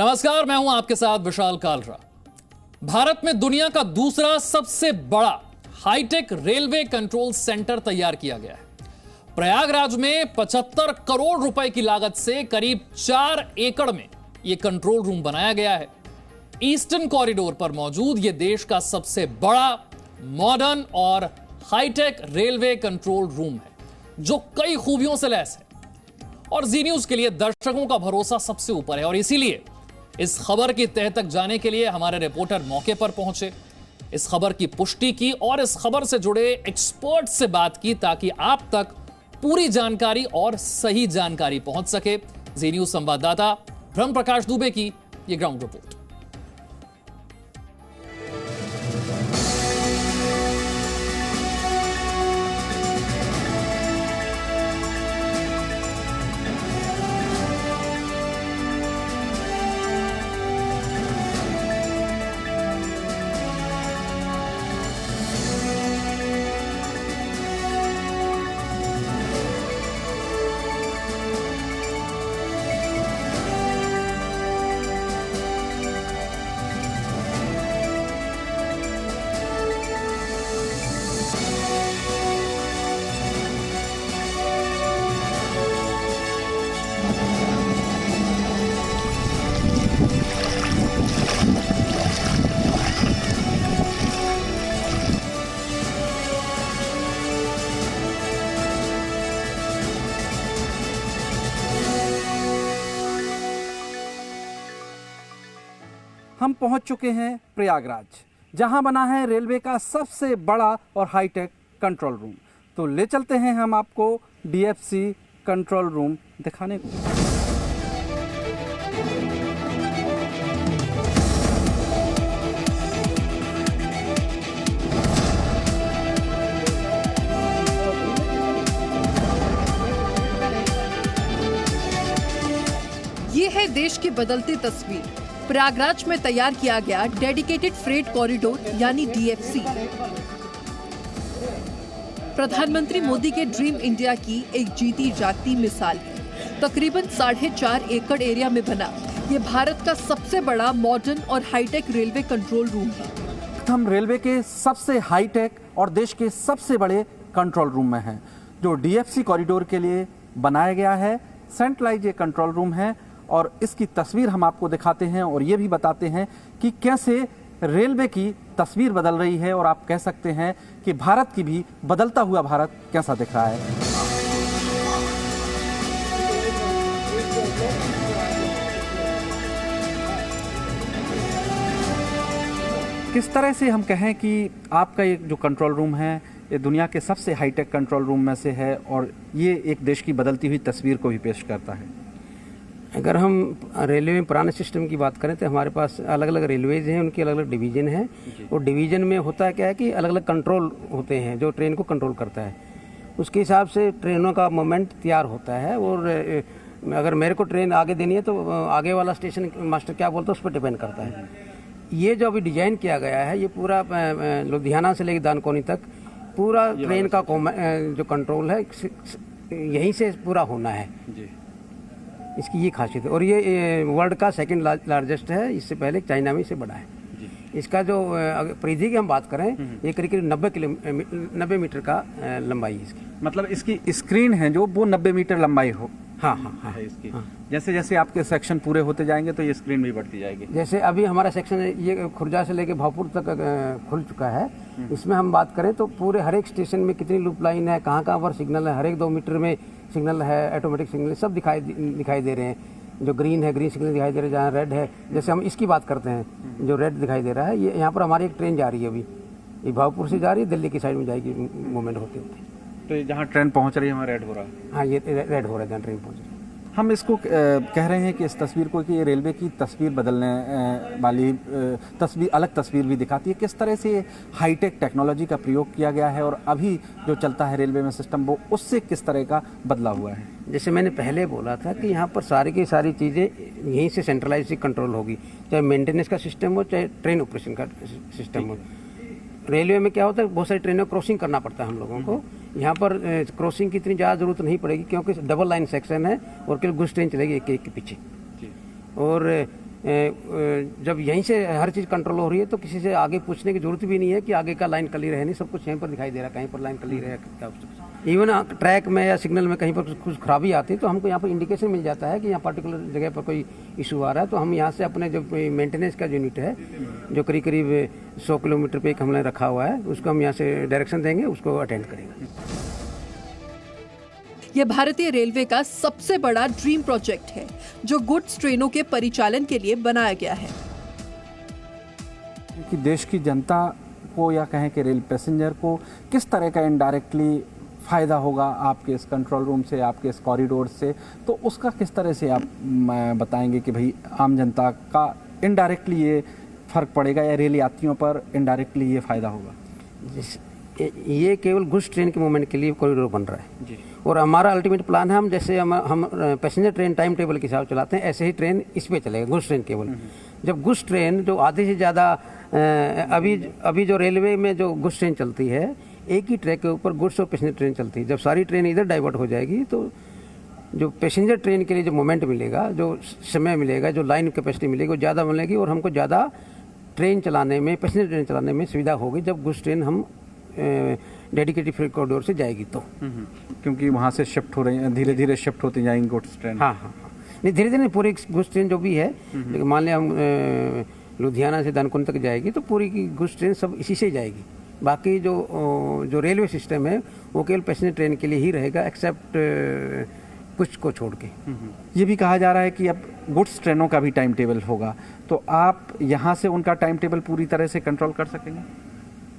नमस्कार, मैं हूं आपके साथ विशाल कालरा। भारत में दुनिया का दूसरा सबसे बड़ा हाईटेक रेलवे कंट्रोल सेंटर तैयार किया गया है। प्रयागराज में 75 करोड़ रुपए की लागत से करीब 4 एकड़ में यह कंट्रोल रूम बनाया गया है। ईस्टर्न कॉरिडोर पर मौजूद यह देश का सबसे बड़ा मॉडर्न और हाईटेक रेलवे कंट्रोल रूम है, जो कई खूबियों से लैस है। और जी न्यूज के लिए दर्शकों का भरोसा सबसे ऊपर है, और इसीलिए इस खबर की तह तक जाने के लिए हमारे रिपोर्टर मौके पर पहुंचे, इस खबर की पुष्टि की और इस खबर से जुड़े एक्सपर्ट से बात की, ताकि आप तक पूरी जानकारी और सही जानकारी पहुंच सके। जी न्यूज संवाददाता ब्रह्म प्रकाश दुबे की यह ग्राउंड रिपोर्ट। हम पहुंच चुके हैं प्रयागराज, जहां बना है रेलवे का सबसे बड़ा और हाईटेक कंट्रोल रूम। तो ले चलते हैं हम आपको डीएफसी कंट्रोल रूम दिखाने को। ये है देश की बदलती तस्वीर। प्रयागराज में तैयार किया गया डेडिकेटेड फ्रेट कॉरिडोर यानी डीएफसी। प्रधानमंत्री मोदी के ड्रीम इंडिया की एक जीती जागती मिसाल है। तकरीबन 4.5 एकड़ एरिया में बना ये भारत का सबसे बड़ा मॉडर्न और हाईटेक रेलवे कंट्रोल रूम है। हम रेलवे के सबसे हाईटेक और देश के सबसे बड़े कंट्रोल रूम में हैं, जो डीएफसी कॉरिडोर के लिए बनाया गया है। सेंट्रलाइज ये कंट्रोल रूम है और इसकी तस्वीर हम आपको दिखाते हैं और ये भी बताते हैं कि कैसे रेलवे की तस्वीर बदल रही है, और आप कह सकते हैं कि भारत की भी बदलता हुआ भारत कैसा दिख रहा है। किस तरह से हम कहें कि आपका ये जो कंट्रोल रूम है ये दुनिया के सबसे हाईटेक कंट्रोल रूम में से है, और ये एक देश की बदलती हुई तस्वीर को भी पेश करता है। अगर हम रेलवे में पुराने सिस्टम की बात करें तो हमारे पास अलग अलग रेलवेज हैं, उनकी अलग अलग डिवीज़न है, और डिवीज़न में होता है क्या है कि अलग अलग कंट्रोल होते हैं जो ट्रेन को कंट्रोल करता है। उसके हिसाब से ट्रेनों का मोमेंट तैयार होता है, और अगर मेरे को ट्रेन आगे देनी है तो आगे वाला स्टेशन मास्टर क्या बोलता है उस पर डिपेंड करता है। ये जो अभी डिज़ाइन किया गया है, ये पूरा लुधियाना से लेकर दानकोनी तक पूरा ट्रेन का जो कंट्रोल है यहीं से पूरा होना है। इसकी ये खासियत है, और ये वर्ल्ड का सेकंड लार्जेस्ट है। इससे पहले चाइना में इससे बड़ा है। इसका जो परिधि की हम बात करें, ये करीब 90 मीटर का लंबाई है इसकी। मतलब इसकी स्क्रीन है जो वो 90 मीटर लंबाई हो। हाँ हाँ हाँ है इसकी। हाँ। जैसे जैसे आपके सेक्शन पूरे होते जाएंगे तो ये स्क्रीन भी बढ़ती जाएगी। जैसे अभी हमारा सेक्शन ये खुर्जा से लेके भावपुर तक खुल चुका है। इसमें हम बात करें तो पूरे हर एक स्टेशन में कितनी लूप लाइन है, कहाँ कहाँ पर सिग्नल है, हर एक 2 मीटर में सिग्नल है, ऑटोमेटिक सिग्नल सब दिखाई दे रहे हैं। जो ग्रीन है ग्रीन सिग्नल दिखाई दे रहा है, जहाँ रेड है, जैसे हम इसकी बात करते हैं जो रेड दिखाई दे रहा है, ये यहाँ पर हमारी एक ट्रेन जा रही है अभी, ये भावपुर से जा रही है, दिल्ली की साइड में जाएगी मूवमेंट होते होते। तो जहाँ ट्रेन पहुँच रही है वहाँ रेड हो रहा है। हाँ, ये रेड हो रहा है जहाँ ट्रेन पहुँच रही है। हम इसको कह रहे हैं कि इस तस्वीर को कि ये रेलवे की तस्वीर बदलने वाली तस्वीर, अलग तस्वीर भी दिखाती है। किस तरह से हाईटेक टेक्नोलॉजी का प्रयोग किया गया है और अभी जो चलता है रेलवे में सिस्टम वो उससे किस तरह का बदला हुआ है। जैसे मैंने पहले बोला था कि यहाँ पर सारी की सारी चीज़ें यहीं से सेंट्रलाइज कंट्रोल होगी, चाहे मेंटेनेंस का सिस्टम हो चाहे ट्रेन ऑपरेशन का सिस्टम हो। रेलवे में क्या होता है, बहुत सारी ट्रेनों क्रॉसिंग करना पड़ता है हम लोगों को। यहाँ पर क्रॉसिंग की इतनी ज़्यादा ज़रूरत नहीं पड़ेगी क्योंकि डबल लाइन सेक्शन है और केवल गुड्स ट्रेन चलेगी एक एक के पीछे। और जब यहीं से हर चीज़ कंट्रोल हो रही है तो किसी से आगे पूछने की जरूरत भी नहीं है कि आगे का लाइन क्लियर है नहीं, सब कुछ यहीं पर दिखाई दे रहा है, कहीं पर लाइन क्लियर है क्या। इवन ट्रैक में या सिग्नल में कहीं पर कुछ खराबी आती है तो हमको यहाँ पर इंडिकेशन मिल जाता है कि यहाँ पर्टिकुलर जगह पर कोई इशू आ रहा है, तो हम यहाँ से अपने जो मेंटेनेंस का यूनिट है जो करीब करीब 100 किलोमीटर पे एक हमने रखा हुआ है, उसको हम यहाँ से डायरेक्शन देंगे, उसको अटेंड करेंगे। यह भारतीय रेलवे का सबसे बड़ा ड्रीम प्रोजेक्ट है जो गुड्स ट्रेनों के परिचालन के लिए बनाया गया है। कि देश की जनता को या कहें कि रेल पैसेंजर को किस तरह का इनडायरेक्टली फ़ायदा होगा आपके इस कंट्रोल रूम से, आपके इस कॉरिडोर से, तो उसका किस तरह से आप बताएंगे कि भाई आम जनता का इनडायरेक्टली ये फ़र्क पड़ेगा या रेल यात्रियों पर इनडायरेक्टली ये फ़ायदा होगा? ये केवल गुड्स ट्रेन के मूवमेंट के लिए कॉरिडोर बन रहा है जी। और हमारा अल्टीमेट प्लान है, हम जैसे हम पैसेंजर ट्रेन टाइम टेबल के हिसाब चलाते हैं, ऐसे ही ट्रेन इस पे चलेगा, गुड्स ट्रेन केवल। जब गुड्स ट्रेन जो आधे से ज़्यादा अभी जो रेलवे में जो गुड्स ट्रेन चलती है, एक ही ट्रैक के ऊपर गुड्स और पैसेंजर ट्रेन चलती है। जब सारी ट्रेन इधर डाइवर्ट हो जाएगी तो जो पैसेंजर ट्रेन के लिए जो मोमेंट मिलेगा, जो समय मिलेगा, जो लाइन कैपेसिटी मिलेगी वो ज़्यादा मिलेगी और हमको ज़्यादा ट्रेन चलाने में, पैसेंजर ट्रेन चलाने में सुविधा होगी जब गुड्स ट्रेन हम डेडिकेटेड फ्रेट कॉरिडोर से जाएगी तो। क्योंकि वहाँ से शिफ्ट हो रही हैं, धीरे धीरे शिफ्ट होती जाएंगी गुड्स ट्रेन। हाँ, नहीं धीरे धीरे पूरी गुड्स ट्रेन जो भी है, मान लिया हम लुधियाना से दानकुनी तक जाएगी तो पूरी की गुड्स ट्रेन सब इसी से जाएगी। बाकी जो रेलवे सिस्टम है वो केवल पैसेंजर ट्रेन के लिए ही रहेगा, एक्सेप्ट कुछ को छोड़ के। ये भी कहा जा रहा है कि अब गुड्स ट्रेनों का भी टाइम टेबल होगा, तो आप यहाँ से उनका टाइम टेबल पूरी तरह से कंट्रोल कर सकेंगे?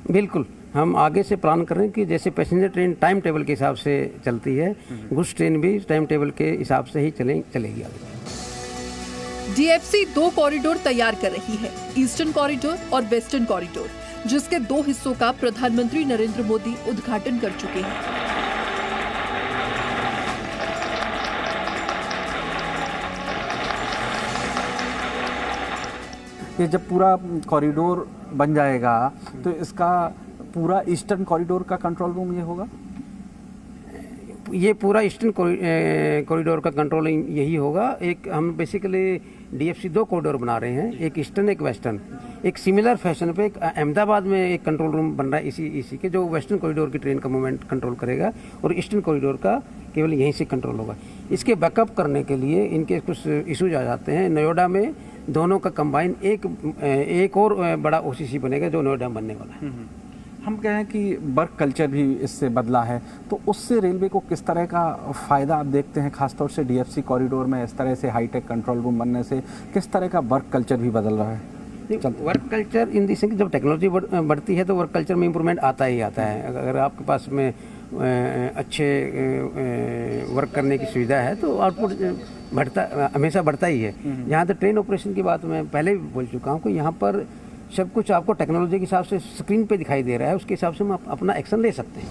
बिल्कुल, हम आगे से प्लान कर रहे हैं कि जैसे पैसेंजर ट्रेन टाइम टेबल के हिसाब से चलती है, गुड्स ट्रेन भी टाइम टेबल के हिसाब से ही चलेगी आगे। डीएफसी 2 कॉरिडोर तैयार कर रही है, ईस्टर्न कॉरिडोर और वेस्टर्न कॉरिडोर, जिसके 2 हिस्सों का प्रधानमंत्री नरेंद्र मोदी उद्घाटन कर चुके हैं। ये जब पूरा कॉरिडोर बन जाएगा तो इसका पूरा ईस्टर्न कॉरिडोर का कंट्रोल रूम ये होगा? ये पूरा ईस्टर्न कॉरिडोर का कंट्रोल यही होगा। एक हम बेसिकली डीएफसी 2 कॉरिडोर बना रहे हैं, एक ईस्टर्न एक वेस्टर्न। एक सिमिलर फैशन पे एक अहमदाबाद में एक कंट्रोल रूम बन रहा है इसी के, जो वेस्टर्न कॉरिडोर की ट्रेन का मूवमेंट कंट्रोल करेगा और ईस्टर्न कॉरिडोर का केवल यहीं से कंट्रोल होगा। इसके बैकअप करने के लिए इनके कुछ इशूज आ जाते हैं। नोएडा में दोनों का कंबाइन एक और बड़ा ओसीसी बनेगा जो नोएडा में बनने वाला है। हम कहें कि वर्क कल्चर भी इससे बदला है, तो उससे रेलवे को किस तरह का फ़ायदा आप देखते हैं? खासतौर से डीएफसी कॉरिडोर में इस तरह से हाईटेक कंट्रोल रूम बनने से किस तरह का वर्क कल्चर भी बदल रहा है? Work culture in the sense, जब टेक्नोलॉजी बढ़ती है तो वर्क कल्चर में इम्प्रूवमेंट आता ही आता है। अगर आपके पास में अच्छे वर्क करने की सुविधा है तो आउटपुट हमेशा बढ़ता ही है। यहाँ तक ट्रेन ऑपरेशन की बात मैं पहले भी बोल चुका हूँ कि यहाँ पर सब कुछ आपको टेक्नोलॉजी के हिसाब से स्क्रीन पे दिखाई दे रहा है, उसके हिसाब से हम अपना एक्शन ले सकते हैं।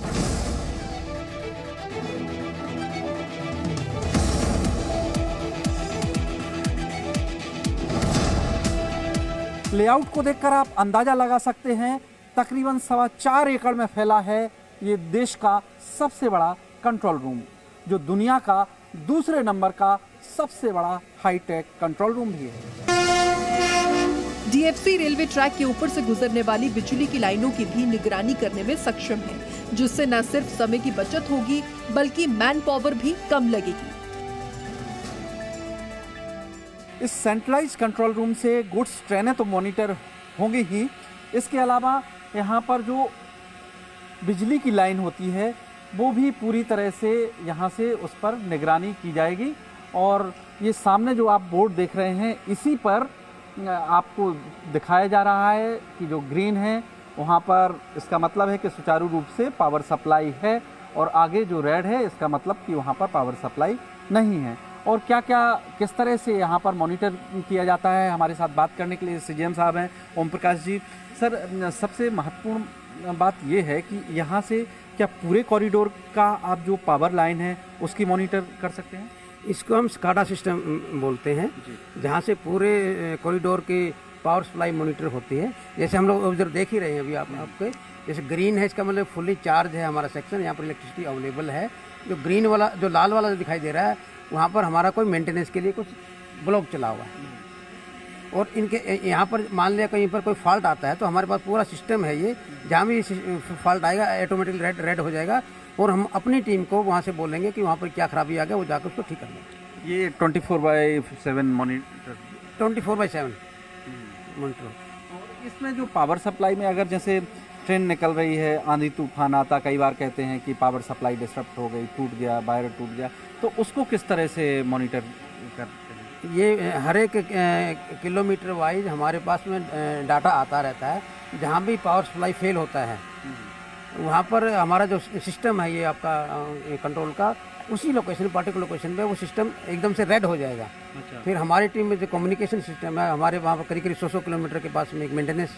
लेआउट को देखकर आप अंदाजा लगा सकते हैं, तकरीबन 4.25 एकड़ में फैला है ये देश का सबसे बड़ा कंट्रोल रूम, जो दुनिया का दूसरे नंबर का सबसे बड़ा हाईटेक कंट्रोल रूम भी है। डीएफसी रेलवे ट्रैक के ऊपर से गुजरने वाली बिजली की लाइनों की भी निगरानी करने में सक्षम है, जिससे न सिर्फ समय की बचत होगी बल्कि मैन पावर भी कम लगेगी। इस सेंट्रलाइज्ड कंट्रोल रूम से गुड्स ट्रेनें तो मॉनिटर होंगी ही, इसके अलावा यहाँ पर जो बिजली की लाइन होती है वो भी पूरी तरह से यहाँ से उस पर निगरानी की जाएगी। और ये सामने जो आप बोर्ड देख रहे हैं, इसी पर आपको दिखाया जा रहा है कि जो ग्रीन है वहाँ पर इसका मतलब है कि सुचारू रूप से पावर सप्लाई है, और आगे जो रेड है इसका मतलब कि वहाँ पर पावर सप्लाई नहीं है। और क्या क्या किस तरह से यहाँ पर मॉनिटर किया जाता है, हमारे साथ बात करने के लिए सीजीएम साहब हैं ओम प्रकाश जी। सर, सबसे महत्वपूर्ण बात ये है कि यहाँ से क्या पूरे कॉरिडोर का आप जो पावर लाइन है उसकी मॉनिटर कर सकते हैं? इसको हम स्काडा सिस्टम बोलते हैं, जहाँ से पूरे कॉरिडोर की पावर सप्लाई मॉनिटर होती है। जैसे हम लोग उधर देख ही रहे हैं अभी आपके, जैसे ग्रीन है इसका मतलब फुल्ली चार्ज है हमारा सेक्शन, यहाँ पर इलेक्ट्रिसिटी अवेलेबल है। जो ग्रीन वाला, जो लाल वाला जो दिखाई दे रहा है, वहाँ पर हमारा कोई मेंटेनेंस के लिए कुछ ब्लॉक चला हुआ है। और इनके यहाँ पर मान लिया कहीं पर कोई फॉल्ट आता है तो हमारे पास पूरा सिस्टम है, ये जहाँ भी फॉल्ट आएगा ऑटोमेटिकली रेड हो जाएगा और हम अपनी टीम को वहाँ से बोलेंगे कि वहाँ पर क्या खराबी आ गया, वो जाकर उसको ठीक कर लेंगे। ये 24/7 मॉनिटर 24/7 मॉनिटर। इसमें जो पावर सप्लाई में अगर जैसे ट्रेन निकल रही है, आंधी तूफान आता, कई बार कहते हैं कि पावर सप्लाई डिस्टर्ब हो गई, टूट गया, वायर टूट गया, तो उसको किस तरह से मॉनिटर करते हैं? ये हर एक किलोमीटर वाइज हमारे पास में डाटा आता रहता है। जहाँ भी पावर सप्लाई फेल होता है वहाँ पर हमारा जो सिस्टम है ये आपका कंट्रोल का, उसी लोकेशन पर्टिकुलर लोकेशन पे वो सिस्टम एकदम से रेड हो जाएगा। अच्छा। फिर हमारी टीम में जो कम्युनिकेशन सिस्टम है, हमारे वहाँ पर करीब 100 किलोमीटर के पास में एक मेंटेनेंस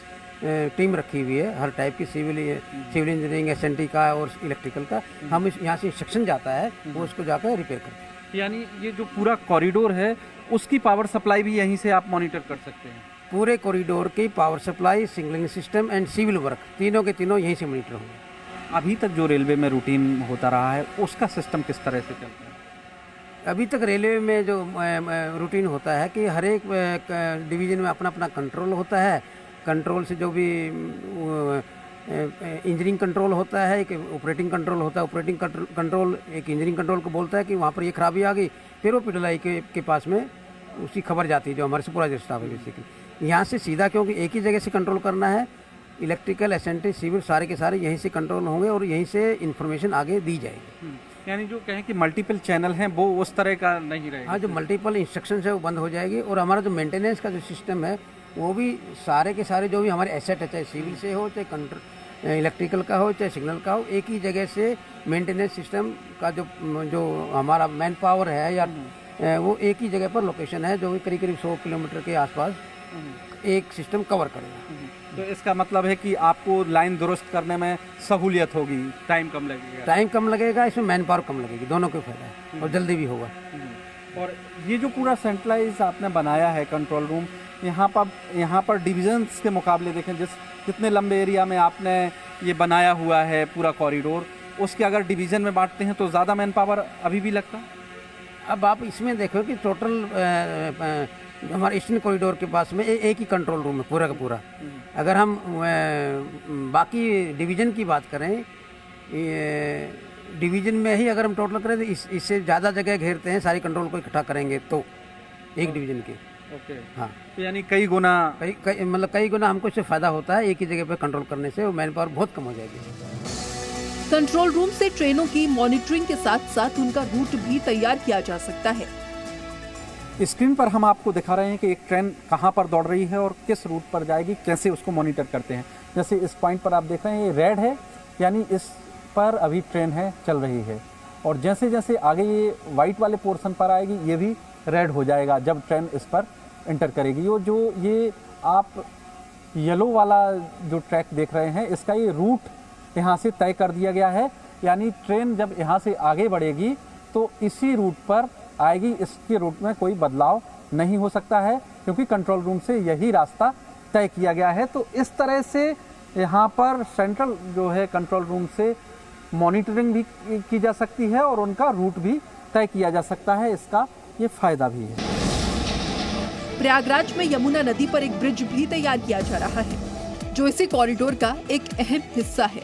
टीम रखी हुई है हर टाइप की, सिविल इंजीनियरिंग, एसएनटी का और इलेक्ट्रिकल का। हम यहाँ से इंस्ट्रक्शन जाता है, वो उसको जाकर रिपेयर करते हैं। यानी ये जो पूरा कॉरिडोर है उसकी पावर सप्लाई भी यहीं से आप मॉनिटर कर सकते हैं? पूरे कॉरिडोर की power supply, signalling system and civil work तीनों के तीनों यहीं से मॉनिटर होंगे। अभी तक जो रेलवे में रूटीन होता रहा है उसका सिस्टम किस तरह से चलता है? अभी तक रेलवे में जो रूटीन होता है कि हर एक डिवीज़न में अपना अपना कंट्रोल होता है। कंट्रोल से जो भी इंजीनियरिंग कंट्रोल होता है, एक ऑपरेटिंग कंट्रोल होता है। ऑपरेटिंग कंट्रोल एक इंजीनियरिंग कंट्रोल को बोलता है कि वहाँ पर ये खराबी आ गई, फिर वो पिटलाई के पास में उसकी खबर जाती है जो हमारे सुपरवाइजर स्टाफ है बेसिकली। यहाँ से सीधा क्योंकि एक ही जगह से कंट्रोल करना है, इलेक्ट्रिकल, एसएनटी, सिविल सारे के सारे यहीं से कंट्रोल होंगे और यहीं से इन्फॉर्मेशन आगे दी जाएगी। यानी जो कहें कि मल्टीपल चैनल हैं वो उस तरह का नहीं रहेगा? हाँ, जो मल्टीपल इंस्ट्रक्शन है वो बंद हो जाएगी और हमारा जो मेंटेनेंस का जो सिस्टम है वो भी सारे के सारे जो भी हमारे एसेट है, चाहे सिविल से हो, चाहे इलेक्ट्रिकल का हो, चाहे सिग्नल का हो, एक ही जगह से मेंटेनेंस सिस्टम का जो हमारा मैन पावर है या वो एक ही जगह पर लोकेशन है जो करीब 100 किलोमीटर के आसपास एक सिस्टम कवर करेगा। तो इसका मतलब है कि आपको लाइन दुरुस्त करने में सहूलियत होगी, टाइम कम लगेगा? टाइम कम लगेगा, इसमें मैन पावर कम लगेगी, दोनों को फायदा है और जल्दी भी होगा। और ये जो पूरा सेंट्रलाइज आपने बनाया है कंट्रोल रूम, यहाँ पर डिविजन्स के मुकाबले देखें जितने लंबे एरिया में आपने ये बनाया हुआ है पूरा कॉरिडोर, उसके अगर डिवीज़न में बांटते हैं तो ज़्यादा मैन पावर अभी भी लगता है? अब आप इसमें देखो कि टोटल हमारे ईस्टर्न कॉरिडोर के पास में एक ही कंट्रोल रूम है पूरा का पूरा। अगर हम बाकी डिवीज़न की बात करें, डिवीज़न में ही अगर हम टोटल करें तो इससे ज़्यादा जगह घेरते हैं, सारी कंट्रोल को इकट्ठा करेंगे तो एक डिवीज़न के। ओके। हाँ, तो यानी कई गुना मतलब कई गुना हमको इससे फ़ायदा होता है एक ही जगह पर कंट्रोल करने से, वो मैन पावर बहुत कम हो जाएगी। कंट्रोल रूम से ट्रेनों की मॉनिटरिंग के साथ साथ उनका रूट भी तैयार किया जा सकता है। स्क्रीन पर हम आपको दिखा रहे हैं कि एक ट्रेन कहाँ पर दौड़ रही है और किस रूट पर जाएगी, कैसे उसको मॉनिटर करते हैं। जैसे इस पॉइंट पर आप देख रहे हैं ये रेड है, यानी इस पर अभी ट्रेन है, चल रही है। और जैसे जैसे आगे ये वाइट वाले पोर्शन पर आएगी ये भी रेड हो जाएगा जब ट्रेन इस पर एंटर करेगी। और जो ये आप येलो वाला जो ट्रैक देख रहे हैं, इसका ये रूट यहाँ से तय कर दिया गया है, यानी ट्रेन जब यहाँ से आगे बढ़ेगी तो इसी रूट पर आएगी, इसके रूट में कोई बदलाव नहीं हो सकता है क्योंकि कंट्रोल रूम से यही रास्ता तय किया गया है। तो इस तरह से यहाँ पर सेंट्रल जो है कंट्रोल रूम से मॉनिटरिंग भी की जा सकती है और उनका रूट भी तय किया जा सकता है, इसका ये फायदा भी है। प्रयागराज में यमुना नदी पर एक ब्रिज भी तैयार किया जा रहा है जो इसी कॉरिडोर का एक अहम हिस्सा है।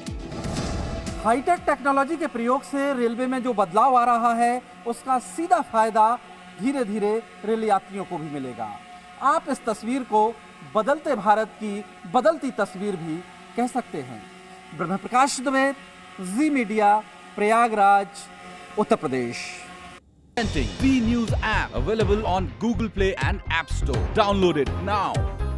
हाईटेक टेक्नोलॉजी के प्रयोग से रेलवे में जो बदलाव आ रहा है उसका सीधा फायदा धीरे धीरे रेल यात्रियों को भी मिलेगा। आप इस तस्वीर को बदलते भारत की बदलती तस्वीर भी कह सकते हैं। ब्रह्म प्रकाश दुबे, जी media, Prayagraj, Uttar Pradesh. V News app available on Google Play and App Store. Download it now.